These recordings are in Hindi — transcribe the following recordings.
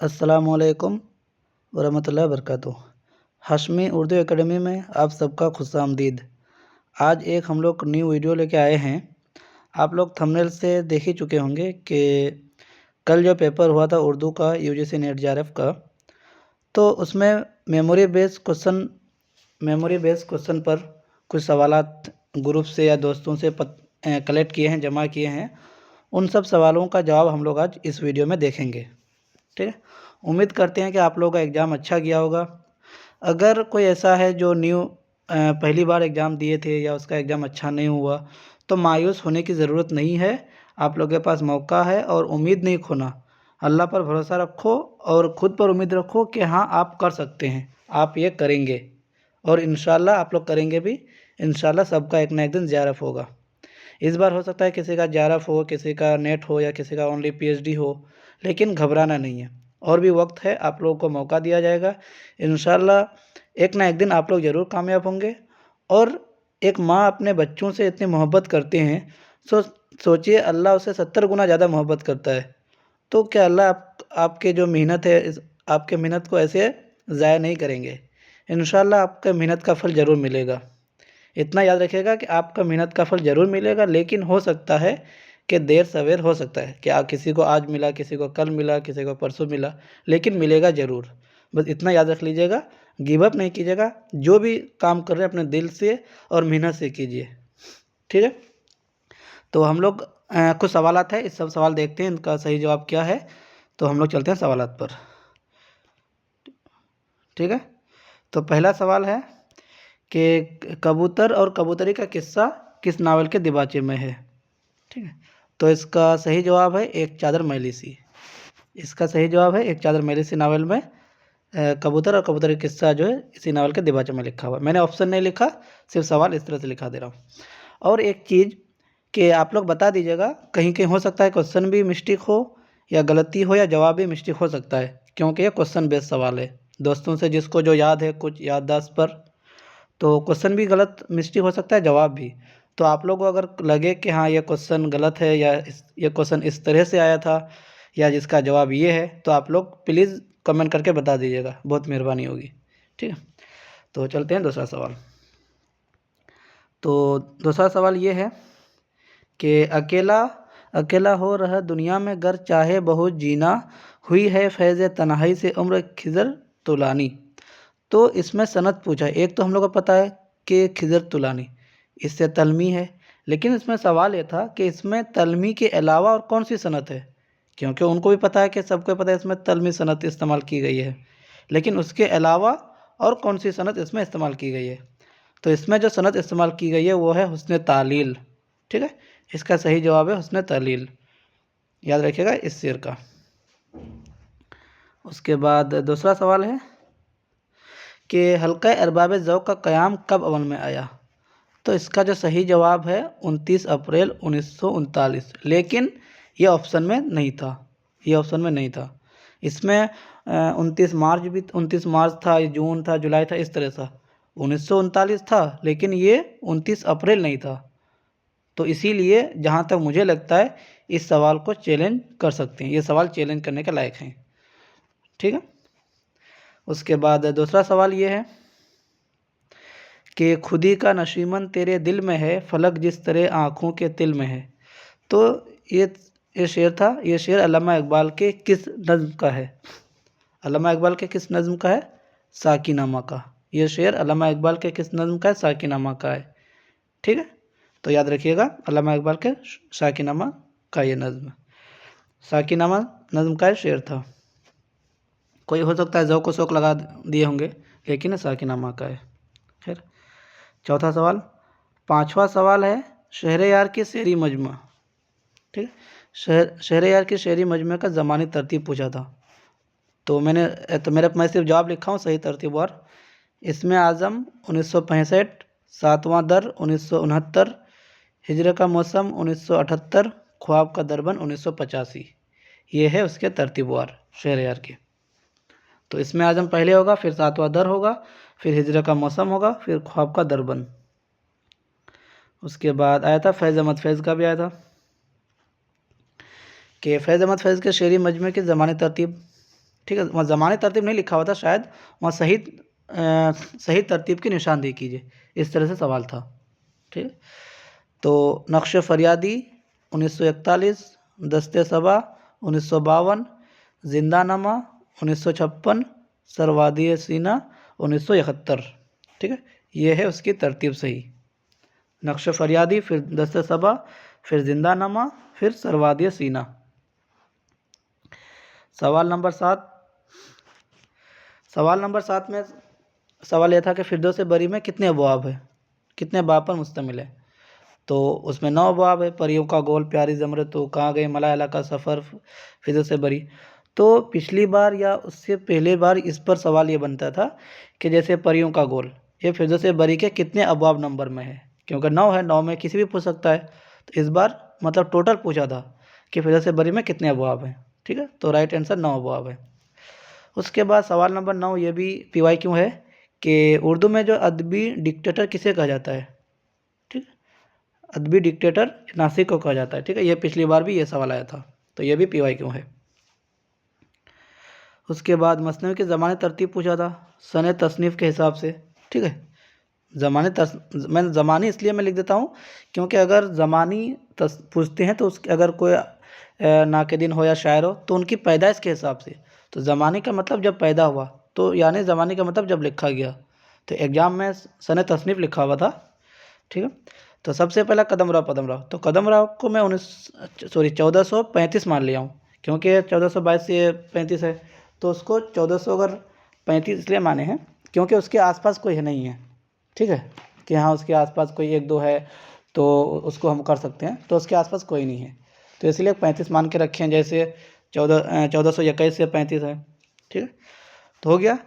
अस्सलामुअलैकुम वरहमतुल्लाहि वबरकातुहू। हाशमी उर्दू एकेडमी में आप सबका खुशामदीद। आज एक हम लोग न्यू वीडियो लेके आए हैं। आप लोग थंबनेल से देख ही चुके होंगे कि कल जो पेपर हुआ था उर्दू का यूजीसी नेट जेआरएफ का, तो उसमें मेमोरी बेस्ड क्वेश्चन पर कुछ सवालात ग्रुप से या दोस्तों से कलेक्ट किए हैं, जमा किए हैं। उन सब सवालों का जवाब हम लोग आज इस वीडियो में देखेंगे। ठीक है, उम्मीद करते हैं कि आप लोगों का एग्ज़ाम अच्छा गया होगा। अगर कोई ऐसा है जो पहली बार एग्ज़ाम दिए थे या उसका एग्ज़ाम अच्छा नहीं हुआ, तो मायूस होने की ज़रूरत नहीं है। आप लोगों के पास मौका है और उम्मीद नहीं खोना। अल्लाह पर भरोसा रखो और ख़ुद पर उम्मीद रखो कि हाँ, आप कर सकते हैं, आप ये करेंगे और इंशाल्लाह आप लोग करेंगे भी। इंशाल्लाह सबका एक ना एक दिन जेआरएफ होगा। इस बार हो सकता है किसी का जेआरएफ हो, किसी का नेट हो या किसी का ओनली पीएचडी हो, लेकिन घबराना नहीं है, और भी वक्त है, आप लोगों को मौका दिया जाएगा। इंशाल्लाह एक ना एक दिन आप लोग ज़रूर कामयाब होंगे। और एक माँ अपने बच्चों से इतनी मोहब्बत करते हैं, सोचिए अल्लाह उससे 70 गुना ज़्यादा मोहब्बत करता है। तो क्या अल्लाह आपके जो मेहनत है, आपके मेहनत को ऐसे ज़ाया नहीं करेंगे। इंशाल्लाह आपका मेहनत का फल ज़रूर मिलेगा। इतना याद रखिएगा कि आपका मेहनत का फल ज़रूर मिलेगा, लेकिन हो सकता है कि देर सवेर हो सकता है कि किसी को आज मिला, किसी को कल मिला, किसी को परसों मिला, लेकिन मिलेगा ज़रूर। बस इतना याद रख लीजिएगा, गिव अप नहीं कीजिएगा। जो भी काम कर रहे हैं अपने दिल से और मेहनत से कीजिए। ठीक है, तो हम लोग कुछ सवालात हैं, इस सब सवाल देखते हैं इनका सही जवाब क्या है। तो हम लोग चलते हैं सवालात पर। ठीक है, तो पहला सवाल है कि कबूतर और कबूतरी का किस्सा किस नावल के दिबाचे में है। ठीक है, तो इसका सही जवाब है एक चादर मैली सी। इसका सही जवाब है एक चादर मैली सी नावल में कबूतर और कबूतर का किस्सा जो है इसी नावल के दिबाचे में लिखा हुआ है। मैंने ऑप्शन नहीं लिखा, सिर्फ सवाल इस तरह से लिखा दे रहा हूँ। और एक चीज़ कि आप लोग बता दीजिएगा, कहीं कहीं हो सकता है क्वेश्चन भी मिस्टेक हो या गलती हो या जवाब भी मिस्टेक हो सकता है, क्योंकि ये क्वेश्चन बेस्ड सवाल है। दोस्तों से जिसको जो याद है कुछ याददाश्त पर, तो क्वेश्चन भी गलत मिस्टेक हो सकता है, जवाब भी। तो आप लोगों को अगर लगे कि हाँ ये क्वेश्चन गलत है या ये क्वेश्चन इस तरह से आया था या जिसका जवाब ये है, तो आप लोग प्लीज़ कमेंट करके बता दीजिएगा, बहुत मेहरबानी होगी। ठीक है, तो चलते हैं दूसरा सवाल। तो दूसरा सवाल ये है कि अकेला अकेला हो रहा दुनिया में गर चाहे बहुत जीना, हुई है फैज़ तन्हाई से उम्र खिज़र तुलानी। तो इसमें सनद पूछा है। एक तो हम लोग को पता है कि खिज़र तुलानी, इससे तलमी है, लेकिन इसमें सवाल ये था कि इसमें तलमी के अलावा और कौन सी सनद है, क्योंकि उनको भी पता है कि सबको पता है इसमें तलमी सनद इस्तेमाल की गई है, लेकिन उसके अलावा और कौन सी सनद इसमें इस्तेमाल की गई है। तो इसमें जो सनद इस्तेमाल की गई है वो है हुस्न तालील। ठीक है, इसका सही जवाब है हुस्न तालील, याद रखिएगा इस शेर का। उसके बाद दूसरा सवाल है कि हल्का अरबाब ज़ौक़ का क़याम कब अमल में आया। तो इसका जो सही जवाब है 29 अप्रैल 1939, लेकिन ये ऑप्शन में नहीं था, ये ऑप्शन में नहीं था। इसमें 29 मार्च था, जून था, जुलाई था, इस तरह से 1939 था, लेकिन ये 29 अप्रैल नहीं था। तो इसीलिए जहाँ तक मुझे लगता है इस सवाल को चैलेंज कर सकते हैं, ये सवाल चैलेंज करने के लायक हैं। ठीक है, उसके बाद दूसरा सवाल ये है कि खुदी का नशीमन तेरे दिल में है, फलक जिस तरह आँखों के तिल में है। तो ये शेर था, ये शेर अल्लामा इकबाल के किस नज़्म का है। अल्लामा इकबाल के किस नज़्म का है, साकीनामा का। ये शेर अल्लामा इकबाल के किस नज़्म का है, साकीनामा का है। ठीक है, तो याद रखिएगा अल्लामा इकबाल के साकीनामा का ये नज़्म, साकीनामा नज़्म का शेर था। कोई हो सकता है ज़ौक़ शौक़ लगा दिए होंगे, लेकिन साकीनामा का है। खैर, चौथा सवाल। पांचवा सवाल है शहरे यार की शेरी मजमा। ठीक है, शहरे यार की शेरी मजमे का ज़मानी तरतीब पूछा था। तो मैं सिर्फ जवाब लिखा हूँ, सही तरतीब और इसमें आज़म 1965, सातवां दर 1969, हिजर का मौसम 1978, ख्वाब का दरबन 1985। ये है उसके तरतीबवार शहरयार के। तो इसमें आज़म पहले होगा, फिर सातवां दर होगा, फिर हिजर का मौसम होगा, फिर ख्वाब का दरबन। उसके बाद आया था फैज़ अहमद फैज़ का भी आया था कि फैज़ अहमद फैज़ के शेरी मजमे की ज़मानी तरतीब। ठीक है, वहाँ ज़मानी तरतीब नहीं लिखा हुआ था शायद, वहाँ सही तरतीब की निशानदेही कीजिए, इस तरह से सवाल था। ठीक है, तो नक्श फरियादी 1941, दस्ते सबा 1952, जिंदानामा 1956, सरवादी सीना 1971। ठीक है, ये है उसकी तरतीब सही। नक्श फरियादी, फिर दस्ते सबा, फिर जिंदानामा, फिर सरवादी सीना। सवाल नंबर 7। सवाल नंबर 7 में सवाल यह था कि फिरदौस बरी में कितने अबवाब है, कितने बाब पर मुश्तमिल है। तो उसमें 9 अबवाब है, परियों का गोल, प्यारी ज़मरत, तो कहाँ गए, मलाला का सफ़र, फिरदौस बरी। तो पिछली बार या उससे पहले बार इस पर सवाल ये बनता था कि जैसे परियों का गोल, ये फिरदौस बरी के कितने अबवाब नंबर में है, क्योंकि 9 है, 9 में किसी भी पूछ सकता है। तो इस बार मतलब टोटल पूछा था कि फिरदौस बरी में कितने अबवाब हैं। ठीक है, तो राइट आंसर 9 अबवाब है। उसके बाद सवाल नंबर 9, ये भी PY क्यों है कि उर्दू में जो अदबी डिक्टेटर किसे कहा जाता है। ठीक है, अदबी डिक्टेटर नासिक को कहा जाता है। ठीक है, ये पिछली बार भी ये सवाल आया था, तो ये भी PY क्यों है। उसके बाद मसनवी की ज़मानी तरतीब पूछा था सन तसनीफ़ के हिसाब से। ठीक है, मैं ज़मानी इसलिए मैं लिख देता हूँ क्योंकि अगर ज़मानी पूछते हैं तो उसके अगर कोई नाक़िदीन हो या शायर हो तो उनकी पैदाइश के हिसाब से, तो ज़मानी का मतलब जब पैदा हुआ, तो यानी ज़मानी का मतलब जब लिखा गया। तो एग्ज़ाम में सन तसनीफ़ लिखा हुआ था। ठीक है, तो सबसे पहला कदमराव, तो कदमराव को मैं 1435 मान लिया हूँ, क्योंकि 1422 से 35 है, तो उसको 1435 इसलिए माने हैं क्योंकि उसके आसपास कोई है नहीं है। ठीक है, कि हाँ उसके आसपास कोई 1-2 है तो उसको हम कर सकते हैं, तो उसके आसपास कोई नहीं है, तो इसलिए 35 मान के रखे हैं। जैसे 1421 से 35 है। ठीक है, तो हो गया।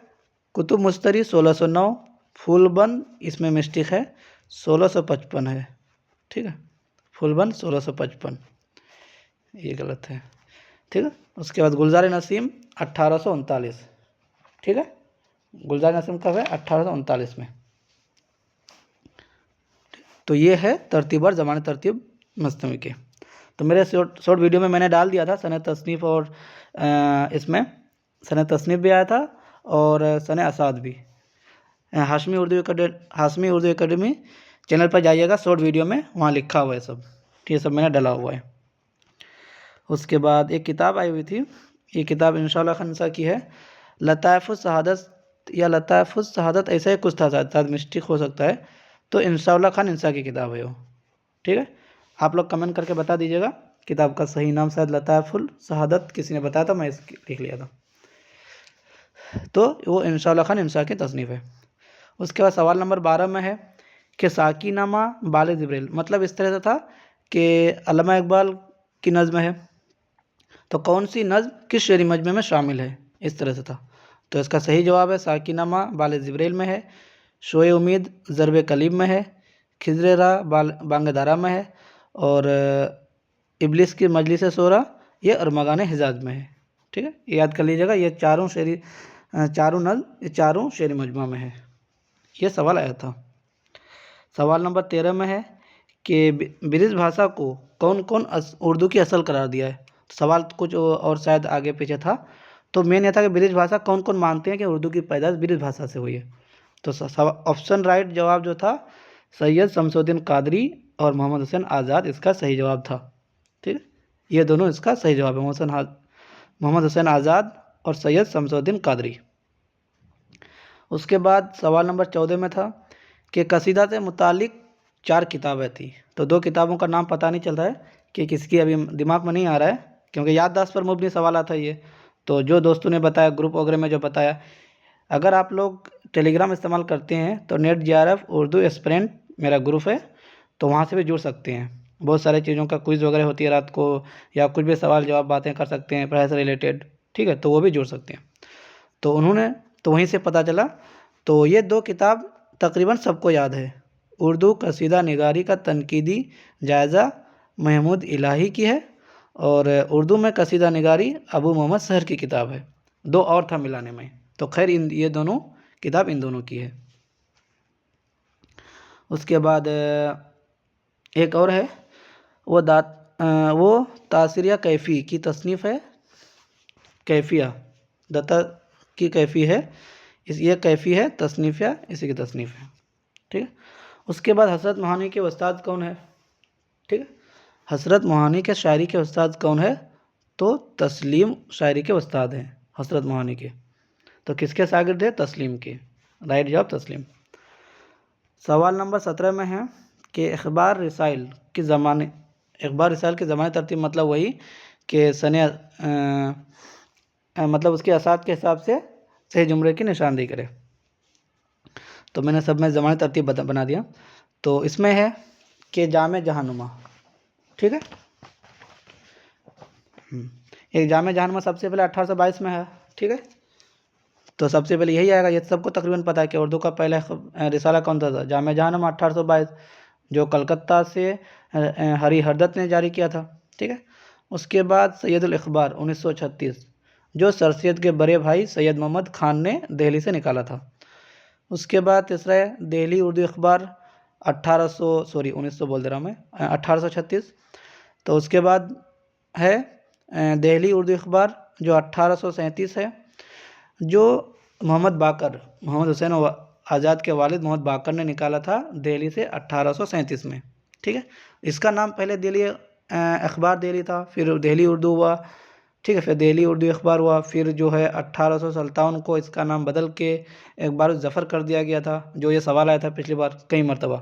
कुतुब मुश्तरी 1609, फूलबंद इसमें मिस्टेक है, 1655 है। ठीक है, फूलबंद 1655, ये गलत है। ठीक है, उसके बाद गुलजार नसीम 1839। ठीक है, गुलजार नसीम कब है, 1839 में। तो ये है तरतीब और ज़मानी तरतीब मसनवी के। तो मेरे शॉर्ट वीडियो में मैंने डाल दिया था सन तसनीफ़, और इसमें सन तसनीफ़ भी आया था और सन असाद भी। हाशमी उर्दू एकेडमी चैनल पर जाइएगा, शॉर्ट वीडियो में वहाँ लिखा हुआ है सब। ठीक है, सब मैंने डाला हुआ है। उसके बाद एक किताब आई हुई थी, ये किताब इंशाअल्लाह खान साहब की है, लताइफ़ुस शहादत या लताइफ़ुस शहादत, ऐसा ही कुछ था, शायद मिस्टेक हो सकता है। तो इंशाअल्लाह खान इंसा की किताब है वो। ठीक है, आप लोग कमेंट करके बता दीजिएगा किताब का सही नाम, शायद लताइफ़ुल शहादत किसी ने बताया था, मैं लिख लिया था। तो वो इंशाअल्लाह खान इंसा की तसनीफ़ है। उसके बाद सवाल नंबर 12 में है कि साकीनामा बाले जिब्रील, मतलब इस तरह से था कि अल्लामा इकबाल की नज़्म है, तो कौन सी नज़्म किस शेरी मजमे में शामिल है, इस तरह से था। तो इसका सही जवाब है साकीनामा बाले जिब्रील में है, शोए उम्मीद ज़रब कलीब में है, खिज़र रा बांगदारा में है, और इब्लिस की मजलिस सोरा ये अरमगान हिजाज में है। ठीक है, ये याद कर लीजिएगा, ये चारों नज़्म ये चारों शेरी मजमा में है। ये सवाल आया था। सवाल नंबर 13 में है कि ब्रिज भाषा को कौन कौन उर्दू की असल करार दिया है। सवाल कुछ और शायद आगे पीछे था, तो मेन यह था कि ब्रिज भाषा कौन कौन मानते हैं कि उर्दू की पैदाइश ब्रिज भाषा से हुई है। तो ऑप्शन राइट जवाब जो था सैयद शमसुद्दीन कादरी और मोहम्मद हुसैन आज़ाद इसका सही जवाब था। ठीक है, ये दोनों इसका सही जवाब है, मोहम्मद हुसैन आज़ाद और सैयद शमसुद्दीन कादरी। उसके बाद सवाल नंबर 14 में था कि कसीदा से मुतालिक 4 किताबें थी, तो 2 किताबों का नाम पता नहीं चल रहा है कि किसकी, अभी दिमाग में नहीं आ रहा है क्योंकि याददाश्त पर मुबनी सवाल आता है ये। तो जो दोस्तों ने बताया, ग्रुप वगैरह में जो बताया, अगर आप लोग टेलीग्राम इस्तेमाल करते हैं तो नेट JRF उर्दू एस्पिरेंट मेरा ग्रुप है, तो वहाँ से भी जुड़ सकते हैं। बहुत सारी चीज़ों का क्विज़ वगैरह होती है रात को, या कुछ भी सवाल जवाब बातें कर सकते हैं पढ़ाई से रिलेटेड। ठीक है, तो वो भी जुड़ सकते हैं। तो उन्होंने तो वहीं से पता चला। तो ये 2 किताब तकरीबन सबको याद है। उर्दू कसीदा निगारी का तनकीदी जायज़ा महमूद इलाही की है, और उर्दू में कसीदा निगारी अबू मोहम्मद सहर की किताब है। 2 और था मिलाने में, तो खैर ये दोनों किताब इन दोनों की है। उसके बाद एक और है, वो तासिरिया कैफ़ी की तसनीफ़ है, कैफ़िया। दत्ता की कैफ़ी है, ये कैफ़ी है तसनीफ़ या इसी की तसनीफ़ है। ठीक है। उसके बाद हसरत मोहानी के उस्ताद कौन है? ठीक है, हसरत मोहानी के शायरी के उस्ताद कौन है? तो तस्लीम शायरी के उस्ताद हैं हसरत मोहानी के। तो किसके शागिर्द है? तस्लीम के। राइट जवाब तस्लीम। सवाल नंबर 17 में है कि अखबार रिसाइल के ज़माने तरतीब मतलब वही कि सने मतलब उसके असात के हिसाब से सही जुमले की निशानदेही करे। तो मैंने सब में ज़माने तरतीब बना दिया। तो इसमें है कि जामे जहानुमा। ठीक है, एक जामे जहानुमा सबसे पहले 1822 में है। ठीक है, तो सबसे पहले यही आएगा, ये सबको तकरीबन पता है कि उर्दू का पहला रिसाला कौन सा था? जामे जहानुमा 1822, जो कलकत्ता से हरी हरदत ने जारी किया था। ठीक है, उसके बाद सैयदुल इखबार 1936, जो सर सैयद के बड़े भाई सैयद मोहम्मद खान ने दिल्ली से निकाला था। उसके बाद तीसरा है दिल्ली उर्दू अखबार 1900 बोल दे रहा हूँ मैं, 1836। तो उसके बाद है दिल्ली उर्दू अखबार जो 1837 है, जो मोहम्मद हुसैन आज़ाद के वालिद मोहम्मद बाकर ने निकाला था दिल्ली से 1837 में। ठीक है, इसका नाम पहले दिल्ली अखबार दिल्ली था, फिर दिल्ली उर्दू हुआ। ठीक है, फिर दिल्ली उर्दू अखबार हुआ, फिर जो है 1857 को इसका नाम बदल के अखबार ज़फ़र कर दिया गया था, जो ये सवाल आया था पिछली बार कई मरतबा।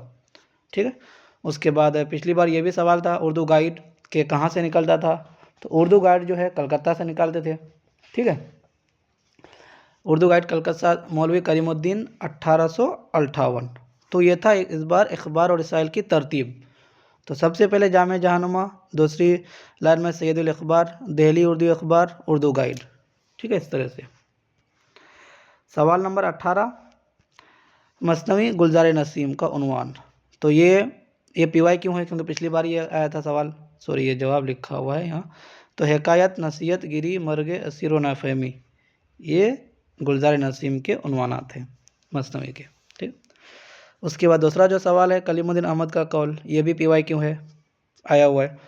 ठीक है, उसके बाद पिछली बार ये भी सवाल था उर्दू गाइड के कहाँ से निकलता था, तो उर्दू गाइड जो है कलकत्ता से निकालते थे। ठीक है, उर्दू गाइड कलकत्ता, मौलवी करीमुद्दीन 1858। तो ये था इस बार अखबार और रसाइल की तरतीब। तो सबसे पहले जामे जहानुमा, दूसरी लाइन में सैयदुल इखबार, दिल्ली उर्दू अखबार, उर्दू गाइड। ठीक है, इस तरह से। सवाल नंबर 18, मसनवी गुलजार नसीम का उन्वान। तो ये पीवाई क्यों है? क्योंकि पिछली बार ये आया था सवाल, सॉरी ये जवाब लिखा हुआ है यहाँ। तो हिकायत नसीहत गिरी मर्ग असीर व नाफहमी, ये गुलजार नसीम के उन्वानात हैं मसनवी के। ठीक, उसके बाद दूसरा जो सवाल है कलीमुद्दीन अहमद का कौल, ये भी पीवाई क्यों है आया हुआ है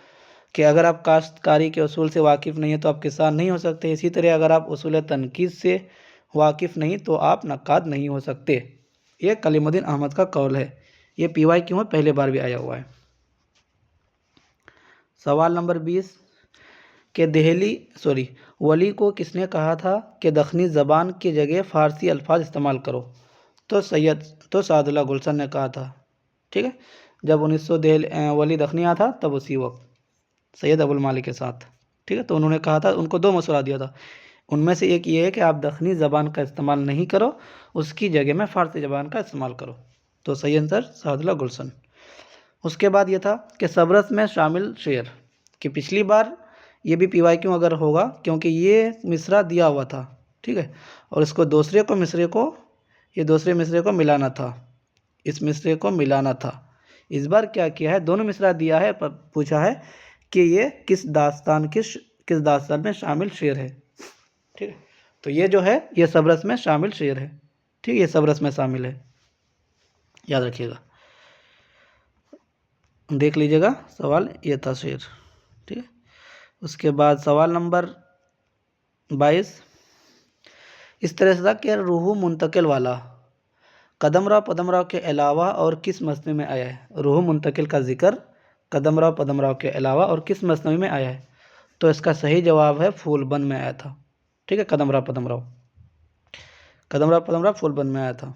कि अगर आप काश्तकारी के उसूल से वाकिफ़ नहीं है तो आप किसान नहीं हो सकते। इसी तरह अगर आप उसूल तनकीद से वाकिफ़ नहीं तो आप नक्काद नहीं हो सकते। ये कलीमुद्दीन अहमद का कौल है। ये पीवाई क्यों है? पहले बार भी आया हुआ है। सवाल नंबर 20 के वली को किसने कहा था कि दखनी ज़बान की जगह फ़ारसी अल्फाज इस्तेमाल करो? तो सादुल्लाह गुलशन ने कहा था। ठीक है, जब 1900 वली दखनिया था तब उसी वक्त सैयद अबुल मालिक के साथ। ठीक है, तो उन्होंने कहा था, उनको 2 मशवरा दिया था, उनमें से एक ये है कि आप दखनी ज़बान का इस्तेमाल नहीं करो, उसकी जगह में फ़ारसी ज़बान का इस्तेमाल करो। तो सही आंसर सादुल्लाह गुलशन। उसके बाद ये था कि सबरस में शामिल शेर, कि पिछली बार ये भी पीवाई क्यों अगर होगा क्योंकि ये मिसरा दिया हुआ था। ठीक है, और इसको दूसरे मिसरे को मिलाना था, इस मिसरे को मिलाना था। इस बार क्या किया है? दोनों मिसरा दिया है, पर पूछा है कि ये किस दास्तान में शामिल शेर है। ठीक है, तो ये जो है ये सबरस में शामिल शेर है। ठीक है, ये सबरस में शामिल है, याद रखिएगा, देख लीजिएगा सवाल ये था शेर। ठीक है, उसके बाद सवाल नंबर 22 इस तरह से था कि रूह मुंतकिल वाला कदमराव पदमराव के अलावा और किस मसनवी में आया है? रूह मुंतकिल का जिक्र कदमराव पदमराव के अलावा और किस मसनवी में आया है? तो इसका सही जवाब है फूलबंद में आया था। ठीक है, कदमराव पदमराव फूलबंद में आया था।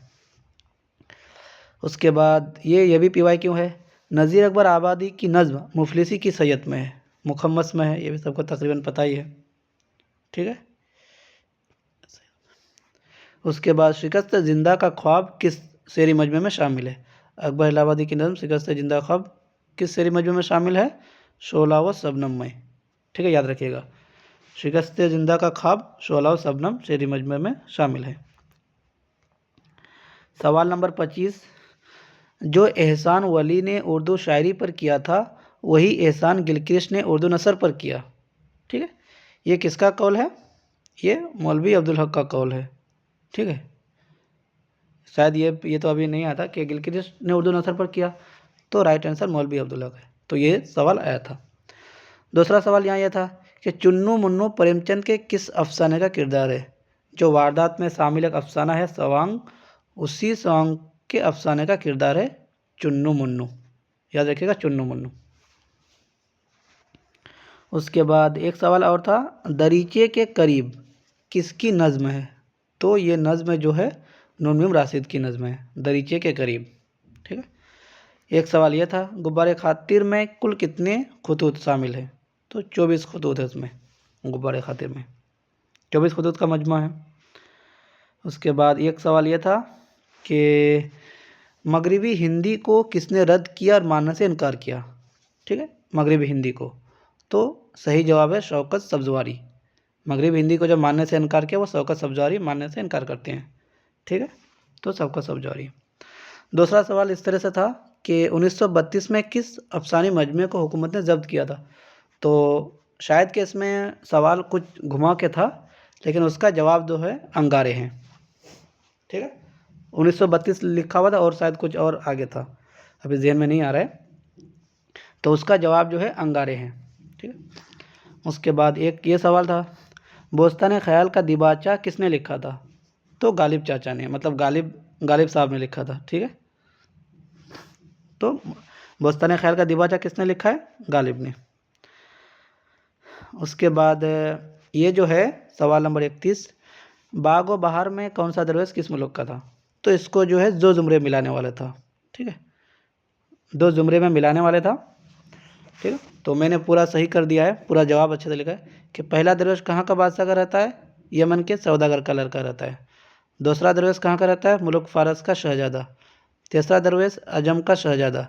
उसके बाद ये भी पीवाई क्यों है? नज़ीर अकबर आबादी की नज़्म मुफलिसी की सैयत में है, मुखम्मस में है, ये भी सबको तकरीबन पता ही है। ठीक है, उसके बाद शिकस्त ज़िंदा का ख्वाब किस शेरी मजमे में शामिल है? अकबर इलाहाबादी की नज़्म शिकस्त ज़िंदा ख्वाब किस शेरी मजमे में शामिल है? शोला व शबनम में। ठीक है, याद रखिएगा, शिकस्त ज़िंदा का ख्वाब शोला व शबनम शेरी मजमे में शामिल है। सवाल नंबर 25 जो एहसान वली ने उर्दू शायरी पर किया था वही एहसान गिलक्रिस्ट ने उर्दू नसर पर किया। ठीक है, ये किसका कौल है? ये मौलवी अब्दुल हक का कौल है। ठीक है, शायद ये तो अभी नहीं आता कि गिलक्रिस्ट ने उर्दू नसर पर किया, तो राइट आंसर मौलवी अब्दुल हक है। तो ये सवाल आया था। दूसरा सवाल यहाँ यह था कि चुन्नू मुन्नू प्रेमचंद के किस अफसाने का किरदार है? जो वारदात में शामिल एक अफसाना है सवांग, उसी सवांग के अफसाने का किरदार है चुन्नू मुन्नू। याद रखिएगा, चुन्नू मुन्नू। उसके बाद एक सवाल और था, दरीचे के करीब किसकी नज़्म है? तो ये नज़्म जो है नून मीम राशिद की नज़्म है, दरीचे के करीब। ठीक है। एक सवाल ये था, गुब्बारे खातिर में कुल कितने खतूत शामिल हैं? तो 24 खतूत है उसमें, गुब्बारे खातिर में 24 खतूत का मजमा है। उसके बाद एक सवाल ये था कि मगरिबी हिंदी को किसने रद्द किया और मानने से इनकार किया? ठीक है, मगरिबी हिंदी को। तो सही जवाब है शौकत सब्ज़वारी। मगरिबी हिंदी को जब मानने से इनकार किया वो शौकत सब्ज़वारी मानने से इनकार करते हैं। ठीक है, तो शौकत सब्ज़वारी। दूसरा सवाल इस तरह से था कि 1932 में किस अफसानी मजमे को हुकूमत ने जब्त किया था? तो शायद कि इसमें सवाल कुछ घुमा के था, लेकिन उसका जवाब जो है अंगारे हैं। ठीक है, 1932 लिखा हुआ था और शायद कुछ और आगे था, अभी ज़हन में नहीं आ रहा है। तो उसका जवाब जो है अंगारे हैं। ठीक है। उसके बाद एक ये सवाल था, बोस्तान ख्याल का दिबाचा किसने लिखा था? तो गालिब चाचा ने, मतलब गालिब साहब ने लिखा था। ठीक है, तो बोस्तान ख्याल का दिबाचा किसने लिखा है? गालिब ने। उसके बाद ये जो है सवाल नंबर 31, बाग व बहार में कौन सा दरवेश किस मुल्क का था? तो इसको जो है दो जुमरे मिलाने वाला था। ठीक है, दो जुमरे में मिलाने वाले था। ठीक है, तो मैंने पूरा सही कर दिया है, पूरा जवाब अच्छे से लिखा है कि पहला दरवेश कहाँ का बादशाह का रहता है? यमन के सौदागर का लड़का रहता है। दूसरा दरवेश कहाँ का रहता है? मुल्क फ़ारस का शहजादा। तीसरा दरवेश अजम का शहजादा।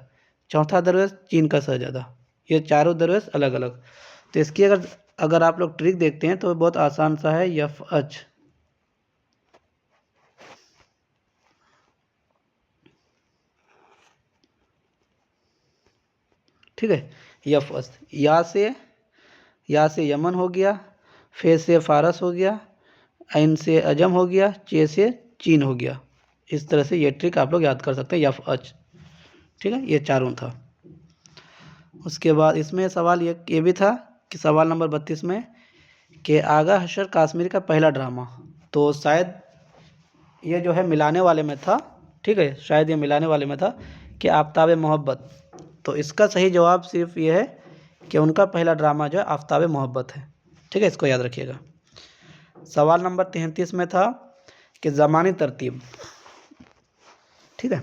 चौथा दरवेश चीन का शहजादा। ये चारों दरवेश अलग अलग। तो इसकी अगर आप लोग ट्रिक देखते हैं तो बहुत आसान सा है, यफ अच। ठीक है, यफ अच, या से यमन हो गया, फे से फ़ारस हो गया, ऐन से अजम हो गया, चे से चीन हो गया। इस तरह से ये ट्रिक आप लोग याद कर सकते हैं, यफ अच। ठीक है, ये चारों था। उसके बाद इसमें सवाल ये भी था कि सवाल नंबर 32 में कि आगा हशर कश्मीर का पहला ड्रामा। तो शायद ये जो है मिलाने वाले में था। ठीक है, शायद ये मिलाने वाले में था कि आफ्ताब मोहब्बत। तो इसका सही जवाब सिर्फ ये है कि उनका पहला ड्रामा जो है आफ्ताब मोहब्बत है। ठीक है, इसको याद रखिएगा। सवाल नंबर 33 में था कि ज़मानी तरतीब। ठीक है,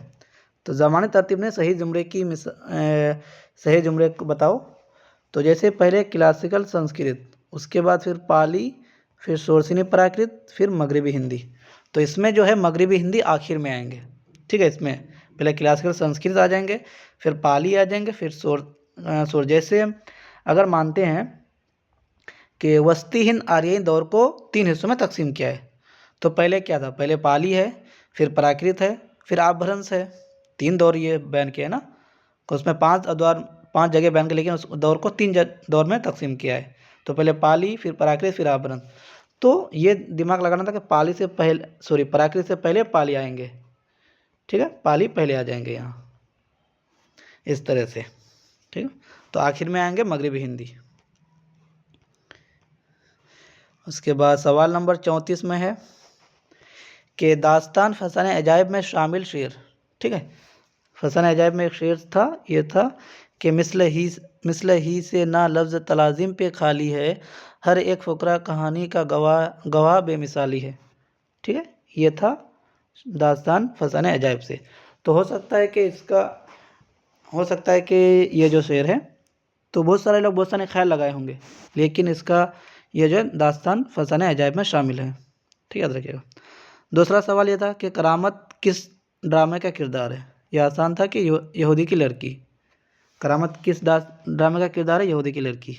तो ज़मानी तरतीब ने सही जुमरे को बताओ। तो जैसे पहले क्लासिकल संस्कृत, उसके बाद फिर पाली, फिर सोरसिनी प्राकृत, फिर मगरिबी हिंदी। तो इसमें जो है मगरिबी हिंदी आखिर में आएंगे। ठीक है, इसमें पहले क्लासिकल संस्कृत आ जाएंगे, फिर पाली आ जाएंगे, फिर सोर। जैसे अगर मानते हैं कि वस्ती हिंद आर्यन दौर को 3 हिस्सों में तकसीम किया है, तो पहले क्या था? पहले पाली है, फिर प्राकृत है, फिर अपभ्रंश है। 3 दौर ये बयान किया है ना, तो उसमें 5 जगह बयान किया, लेकिन उस दौर को 3 दौर में तकसीम किया है। तो पहले पाली, फिर प्राकृत, फिर अपभ्रंश। तो ये दिमाग लगाना था कि प्राकृत से पहले पाली आएंगे। ठीक है, पाली पहले आ जाएंगे यहाँ, इस तरह से। ठीक है, तो आखिर में आएंगे मगरिबी हिंदी। उसके बाद सवाल नंबर 34 में है कि दास्तान फसाने अजायब में शामिल शेर। ठीक है, फसाने अजायब में एक शेर था, ये था कि मिसल ही से ना लफ्ज़ तलाजिम पे खाली है, हर एक फ़ुकरा कहानी का गवाह बेमिसाली है। ठीक है, ये था दास्तान फसाने अजायब से। तो हो सकता है कि ये जो शेर है, तो बहुत सारे लोग बहुत सारे ख्याल लगाए होंगे, लेकिन इसका ये जो है दास्तान फसाने अजायब में शामिल है। ठीक है, याद रखिएगा। दूसरा सवाल ये था कि करामत किस ड्रामे का किरदार है? यह आसान था कि यहूदी की लड़की। करामत किस ड्रामे का किरदार है? यहूदी की लड़की।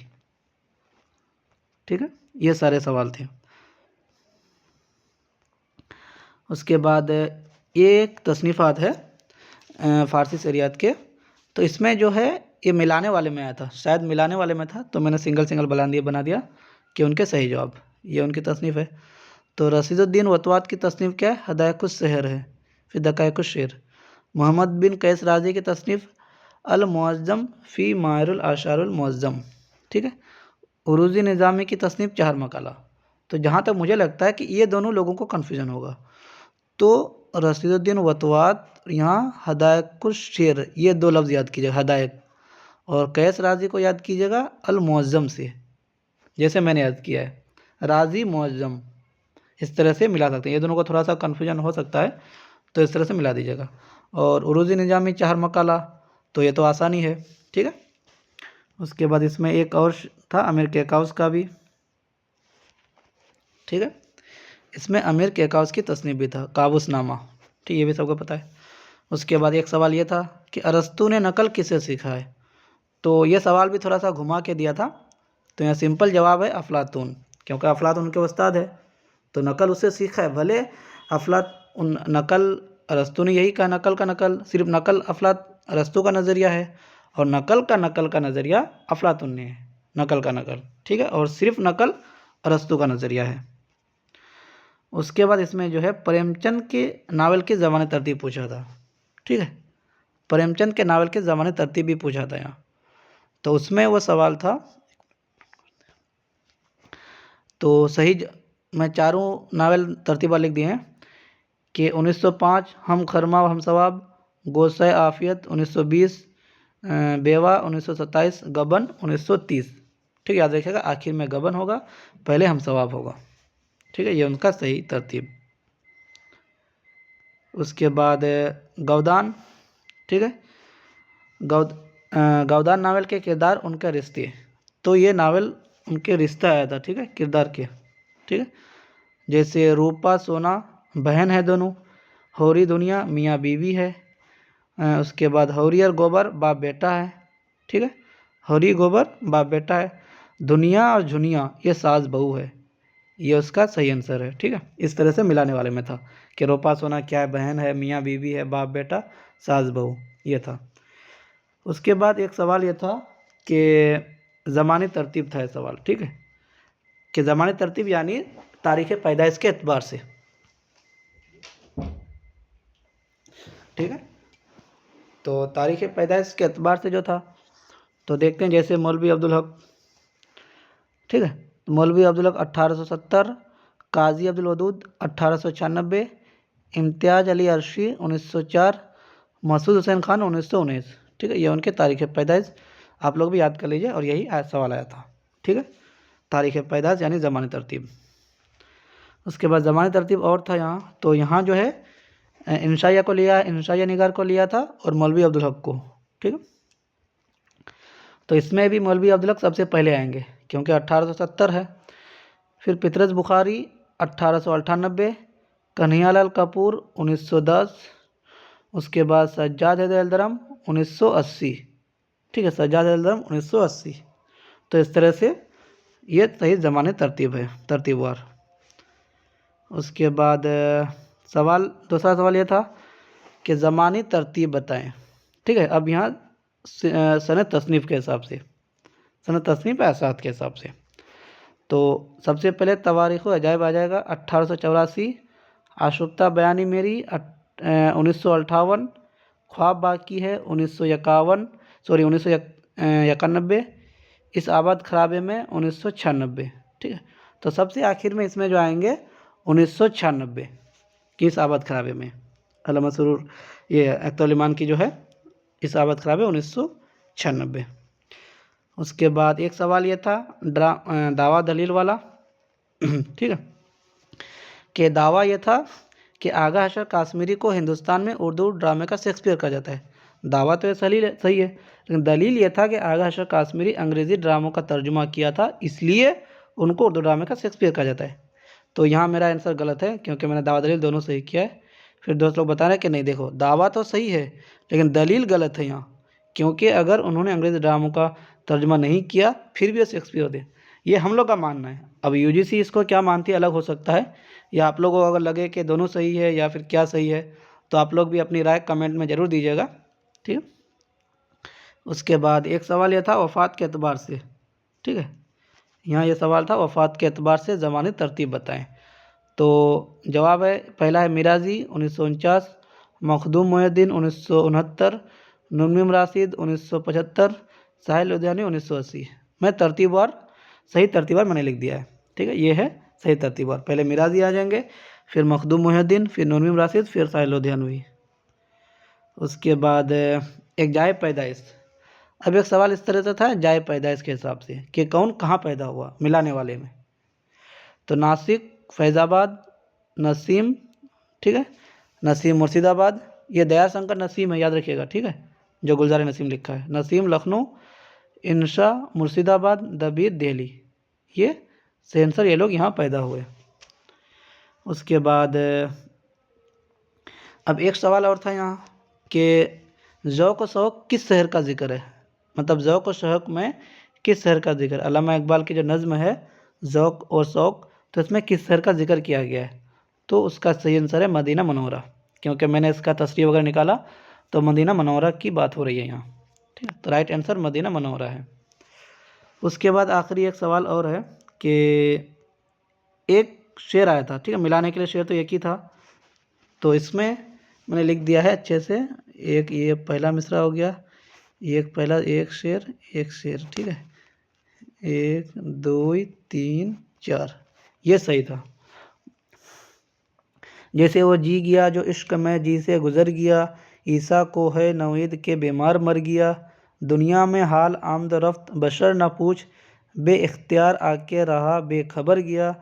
ठीक है, ये सारे सवाल थे। उसके बाद ये एक तसनीफ़ात है फ़ारसी शरियत के, तो इसमें जो है ये मिलाने वाले में आया था, शायद मिलाने वाले में था, तो मैंने सिंगल बना दिया कि उनके सही जवाब। ये उनकी तसनीफ़ है। तो रशीदुद्दीन वतवात की तसनीफ़ क्या है? हदायकुस शहर है। फिर दकायकुस शेर। मोहम्मद बिन कैस राजी की तसनीफ़ अल मुअज़्ज़म फ़ी माहिरुल आशारुल मुअज़्ज़म। ठीक है, उरूज़ी निज़ामी की तसनीफ़ चार मकाला। तो जहाँ तक मुझे लगता है कि ये दोनों लोगों को कन्फ्यूजन होगा। तो रशीदुद्दीन वतवात, यहाँ हदायकुल शेर, ये 2 लफ्ज़ याद कीजिएगा, हदायक, और कैस राज़ी को याद कीजिएगा अल मुअज़्ज़म से, जैसे मैंने याद किया है, राज़ी मुअज़्ज़म, इस तरह से मिला सकते हैं। ये दोनों को थोड़ा सा कन्फ्यूजन हो सकता है, तो इस तरह से मिला दीजिएगा। और उरूज़ी निज़ामी चार मकाला, तो ये तो आसानी है, ठीक है। उसके बाद इसमें एक और था अमीर केकाउस का भी, ठीक है। इसमें अमीर केकाउस की तस्नीफ भी था, काबूसनामा, ठीक, ये भी सबको पता है। उसके बाद एक सवाल ये था कि अरस्तू ने नकल किसे सीखा है। तो ये सवाल भी थोड़ा सा घुमा के दिया था, तो यहाँ सिंपल जवाब है अफलातून, क्योंकि अफलातून उनके उस्ताद है, तो नकल उससे सीखा है। भले नकल अरस्तू ने यही कहा, नकल का नकल, सिर्फ नकल अरस्तू का नज़रिया है, और नकल का नज़रिया अफलातून ने है, नकल का नकल, ठीक है, और सिर्फ नकल अरस्तू का नज़रिया है। उसके बाद इसमें जो है प्रेमचंद के नावल की ज़मानी तरतीब पूछा था, ठीक है, प्रेमचंद के नावल की ज़मानी तरतीब भी पूछा था यहाँ। तो उसमें वो सवाल था, तो सही मैं चारों नावल तरतीबा लिख दिए हैं कि 1905 हम खरमा हम सवाब, गोसाए आफियत 1920, बेवा 1927, गबन 1930, ठीक है, याद रखिएगा आखिर में गबन होगा, पहले हम सवाब होगा, ठीक है, ये उनका सही तरतीब। उसके बाद गवदान, ठीक है, गवदान नावल के किरदार उनका रिश्ते, तो ये नावल उनके रिश्ता आया था, ठीक है, किरदार के, ठीक है, जैसे रूपा सोना बहन है दोनों, हौरी दुनिया मियाँ बीवी है, उसके बाद हौरी और गोबर बाप बेटा है, ठीक है, हौरी गोबर बाप बेटा है, दुनिया और झुनिया ये सास बहू है, ये उसका सही आंसर है, ठीक है। इस तरह से मिलाने वाले में था कि रूपा सोना क्या है, बहन है, मियाँ बीवी है, बाप बेटा, सास बहू, ये था। उसके बाद एक सवाल ये था कि ज़मानी तरतीब था ये सवाल, ठीक है, कि ज़मानी तरतीब यानी तारीख़ पैदाइश के एतबार से, ठीक है, तो तारीख़ पैदाइश के एतबार से जो था, तो देखते हैं, जैसे मौलवी अब्दुल हक, ठीक है, मौलवी अब्दुल हक 1870, काजी अब्दुल वदूद 1896, इम्तियाज़ अली अर्शी 1904, मसूद हुसैन खान 1919, ठीक है, ये उनके तारीख़ पैदाइश आप लोग भी याद कर लीजिए, और यही सवाल आया था, ठीक है, तारीख़ पैदाइश यानी ज़मानी तरतीब। उसके बाद ज़मानी तरतीब और था यहाँ, तो यहाँ जो है इंशाइया को लिया, इंशाइया निगार को लिया था, और मौलवी अब्दुल हक को, ठीक है, तो इसमें भी मौलवी अब्दुल हक सबसे पहले आएंगे क्योंकि 1870 है। फिर पितरस बुखारी 1898, कन्हैयालाल कपूर 1910, उसके बाद सज्जाद हैदर 1980, ठीक है, सज्जाद हैदर 1980। तो इस तरह से ये सही ज़मानी तरतीब है, तरतीबवार। उसके बाद दूसरा सवाल ये था कि ज़मानी तरतीब बताएं, ठीक है। अब यहाँ सनद तसनीफ़ के हिसाब से, सनद तसनीफ़ एसात के हिसाब से, तो सबसे पहले तवारीख़ अजायब आ जाएगा 1884, आशुफ्ता बयानी मेरी 1958, ख्वाब बाकी है 1991, इस आबाद खराबे में 1996, ठीक है। तो सबसे आखिर में इसमें जो आएंगे 1996 की इस आबाद खराबे में, अल्लामा सुरूर ये अख्तरुल की जो है इस आबाद खराबे 1996। उसके बाद एक सवाल ये था दावा दलील वाला, ठीक है, कि दावा ये था कि आगा हशर काश्मीरी को हिंदुस्तान में उर्दू ड्रामे का शेक्सपियर कहा जाता है। दावा तो ये सही है, लेकिन दलील ये था कि आगा हशर काश्मीरी अंग्रेज़ी ड्रामों का तर्जुमा किया था, इसलिए उनको उर्दू ड्रामे का शेक्सपियर कहा जाता है। तो यहाँ मेरा आंसर गलत है क्योंकि मैंने दावा दलील दोनों सही किया है। फिर दोस्त लोग बता रहे हैं कि नहीं, देखो दावा तो सही है लेकिन दलील गलत है यहाँ, क्योंकि अगर उन्होंने अंग्रेज़ी ड्रामों का तर्जुमा नहीं किया फिर भी शेक्सपियर होते, ये हम लोग का मानना है। अब यूजीसी इसको क्या मानती है अलग हो सकता है, या आप लोगों को अगर लगे कि दोनों सही है या फिर क्या सही है तो आप लोग भी अपनी राय कमेंट में ज़रूर दीजिएगा, ठीक है। उसके बाद एक सवाल यह था वफ़ात के एतबार से, ठीक है, यहाँ ये सवाल था वफ़ात के एतबार से ज़मानी तरतीब बताएं। तो जवाब है, पहला है मिराजी 1949, मखदूम मोहिउद्दीन 1969, नुमनिम राशिद 1975, साहिल लुधियानी 1980। मैं सही तरतीबवार मैंने लिख दिया है, ठीक है, ये है सही तरतीबवार, पहले मिराजी आ जाएंगे, फिर मखदूम मोहिउद्दीन, फिर नूर मीम राशिद, फिर साहिल लोधियानवी। उसके बाद एक जाए पैदाइश। अब एक सवाल इस तरह से था जाए पैदाइश के हिसाब से कि कौन कहाँ पैदा हुआ मिलाने वाले में। तो नासिक, फैज़ाबाद, नसीम, ठीक है, नसीम मुर्शिदाबाद, ये दया शंकर नसीम है, याद रखिएगा, ठीक है, जो गुलजार नसीम लिखा है। नसीम लखनऊ, इंशा मुर्शिदाबाद, दबीर दिल्ली, ये सेंसर ये लोग यहाँ पैदा हुए। उसके बाद अब एक सवाल और था यहाँ कि ज़ौक़ व शौक़ किस शहर का जिक्र है, मतलब ज़ौक़ व शौक़ में किस शहर का जिक्र, अल्लामा इकबाल की जो नज़्म है ज़ौक़ और शौक़, तो इसमें किस शहर का जिक्र किया गया है। तो उसका सही आंसर है मदीना मनौरा, क्योंकि मैंने इसका तस्रीह वगैरह निकाला तो मदीना मनौरा की बात हो रही है यहाँ, ठीक है, तो राइट आंसर मदीना मनौरा है। उसके बाद आखिरी एक सवाल और है कि एक शेर आया था, ठीक है, मिलाने के लिए शेर तो एक ही था, तो इसमें मैंने लिख दिया है अच्छे से, एक ये पहला मिसरा हो गया, एक पहला एक शेर, ठीक है, 1 2 3 4, ये सही था। जैसे वो जी गया जो इश्क में जी से गुज़र गया, ईसा को है नवीद के बीमार मर गया, दुनिया में हाल आमद रफ्त बशर न पूछ, बे इख्तियार आके रहा बेखबर गया,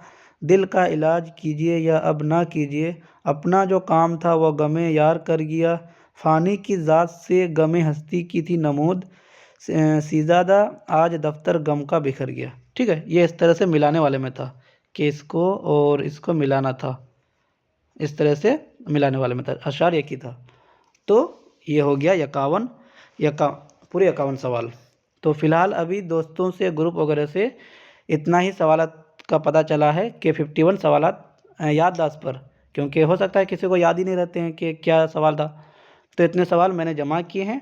दिल का इलाज कीजिए या अब ना कीजिए, अपना जो काम था वह गमे यार कर गया, फ़ानी की ज़ात से गमे हस्ती की थी नमूद, सीज़ादा आज दफ्तर गम का बिखर गया। ठीक है, ये इस तरह से मिलाने वाले में था कि इसको और इसको मिलाना था, इस तरह से मिलाने वाले में था, अशार एक ही था। तो ये हो गया 51 पूरे 51 सवाल। तो फ़िलहाल अभी दोस्तों से ग्रुप वगैरह से इतना ही सवालात का पता चला है कि 51 सवालात याददाश्त पर, क्योंकि हो सकता है किसी को याद ही नहीं रहते हैं कि क्या सवाल था, तो इतने सवाल मैंने जमा किए हैं।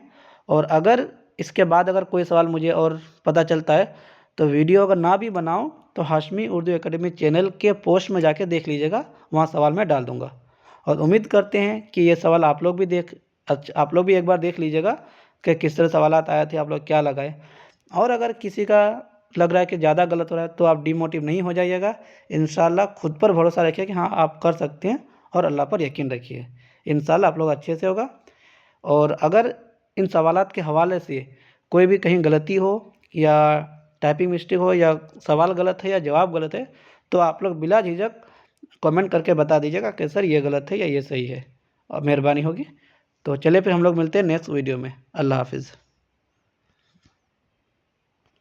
और अगर इसके बाद अगर कोई सवाल मुझे और पता चलता है तो वीडियो अगर ना भी बनाऊं तो हाशमी उर्दू एकेडमी चैनल के पोस्ट में जाके देख लीजिएगा, वहाँ सवाल मैं डाल दूँगा। और उम्मीद करते हैं कि ये सवाल आप लोग भी एक बार देख लीजिएगा कि किस तरह सवालात आए थे, आप लोग क्या लगाए। और अगर किसी का लग रहा है कि ज़्यादा गलत हो रहा है तो आप डिमोटिव नहीं हो जाइएगा, इंशाल्लाह खुद पर भरोसा रखिए कि हाँ आप कर सकते हैं, और अल्लाह पर यकीन रखिए, इंशाल्लाह आप लोग अच्छे से होगा। और अगर इन सवालात के हवाले से कोई भी कहीं गलती हो या टाइपिंग मिस्टेक हो या सवाल गलत है या जवाब गलत है तो आप लोग बिला झिझक कमेंट करके बता दीजिएगा कि सर ये गलत है या ये सही है, और मेहरबानी होगी। तो चलिए फिर हम लोग मिलते हैं नेक्स्ट वीडियो में। अल्लाह हाफिज़।